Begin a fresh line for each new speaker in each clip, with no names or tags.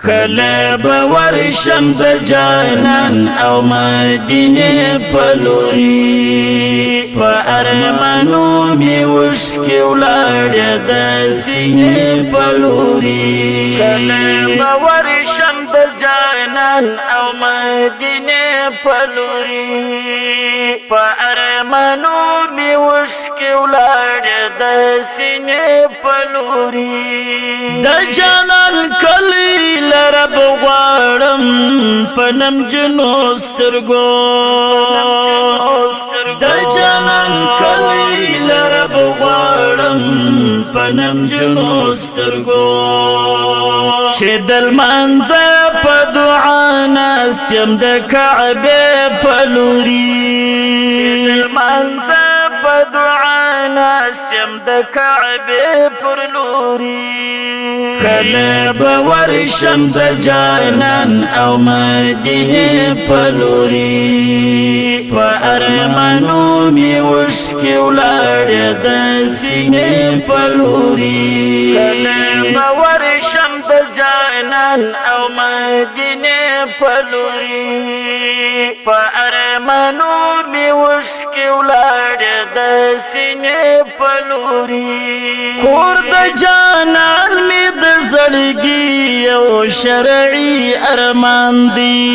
کله به ورشم د جانان او مدینه پلوري په ارمانو می وشکې ولاړې د سینې پلوري کله به ورشم د جانان او مدینه پلوري په ارمانو می وشکې ولاړې د سینې پلوري د جانان کلی لرب غواړم پنم جنو سترګو د جانان کلی لرب غواړم پنم جنو سترګو چې دل منځه په دعا ناستم د کعبه پلوري دل منځه په دعا ناستم د کعبه پلوري کله به ورشم د جانان او مدینه پلوري په ارمانو می وشکې ولاړې د سینې پلوري کله به ورشم د جانان او مدینه پلوري په ارمانو می وشکې ولاړې د سینې پلوري کور د جانان می د زړګي یو شرعي ارمان دی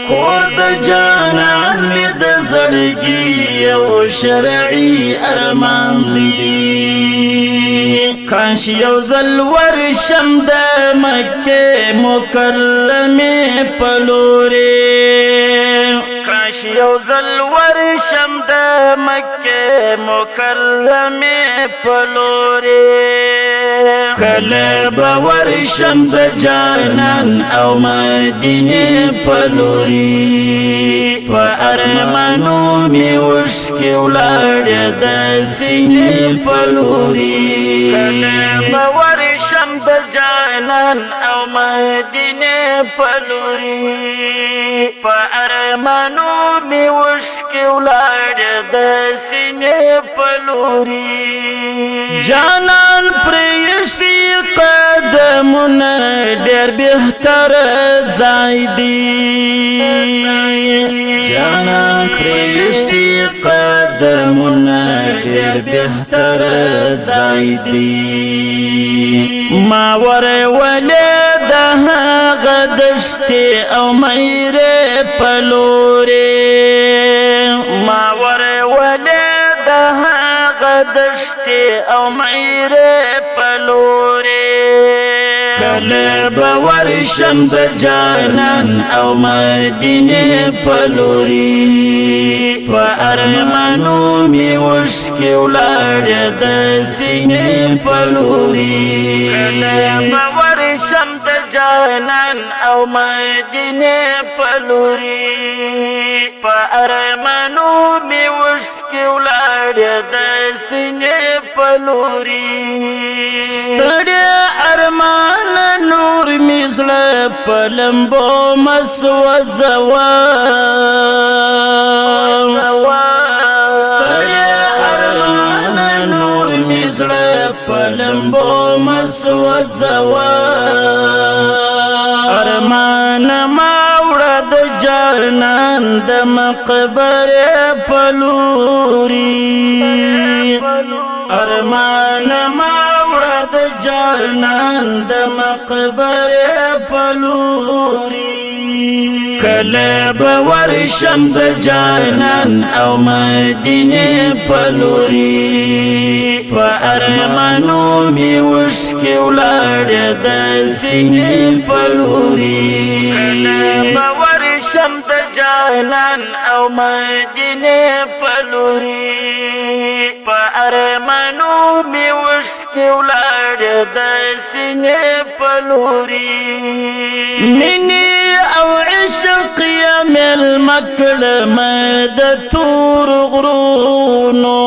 کور د جانان می د زړګي یو شرعي ارمان دی کاش یو ځل ورشم د مکه مکرمه پلوري کاش یو ځل ورشم د مکه مکرمه پلوري کله به ورشم د جانان او مدینه پلوري په ارمانو می وشکې ولاړې د سینې پلوري کله به ورشم د جانان او مدینه پلوري په ارمانو می وشکې ولاړې د سینې پلوري جانان پریشي قدمونه ډېر بهتر ځای دی جانان پریشي قدمونه ډېر بهتر ځای دی ما ورولې د هغه دشتې او میرې پلوري ما ورولې د هغه دشتې او میرې پلوري کله به ورشم د جانان او مدینه پلوري په ارمانو می وشکې ولاړې د سینې پلوري کله به ورشم د جانان او مدینه پلوري په ارمانو می وشکې ولاړې د سینې پلوري ستړی ارمان نور می زړه په لمبو مسوځوه ستړی ارمان نور می زړه په لمبو مسوځوه ارمان ما وړه د جانان د مقبرې پلوري ارمان ما وړه د جانان د مقبرې پلوري کله به ورشم د جانان او مدینه پلوري په ارمانو می وشکې ولاړې د سینې پلوري کله به ورشم د جانان او مدینه پلوري په ارمانو می وشکې ولاړې د سینې پلوري مینې او عشق یا مېلمه کړمه د تور غرونو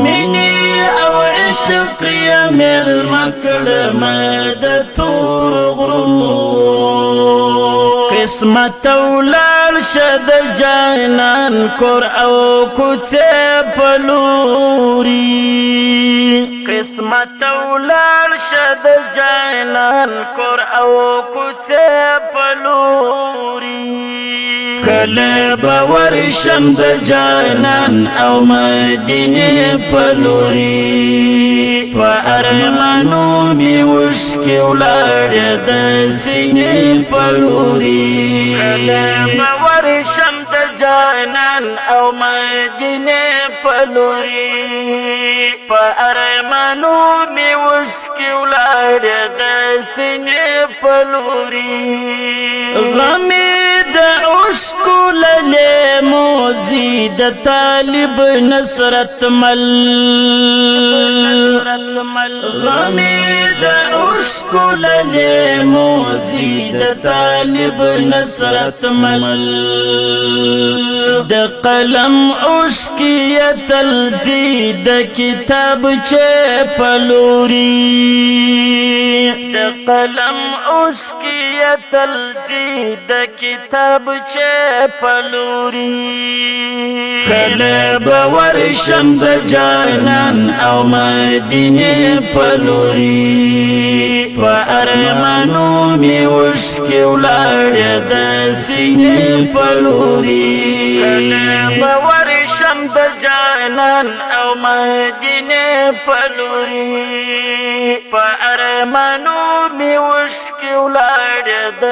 مینې او عشق یا مېلمه کړمه د تور غرونو قسمت اولا لاړ شد جانان کور او کوڅه پلوري قسمت لاړ شد جانان کور او کوڅه پلوري کله باور شم د جانان او مدینه پلوري په ارمانو می وشکې ولاړې د سینې پلوري کله باور شم د جانان او مدینه پلوري په ارمانو می وشکې ولاړې د سینې پلوري غمې د عشقو للې موزي د طالب نصرت مل غمې د عشقو للې موزي د طالب نصرت مل د قلم عشقیت الزید کتاب چه پلوری د قلم عشقیت الزید کتاب چه پلوری کله باور شم د جانان او مدینه پلوری په ارمانو می وشکې ولاړې د سینې پلوری کله باور شم د جانان او مدینه پلوری په ارمانو می وشکې ولاړې د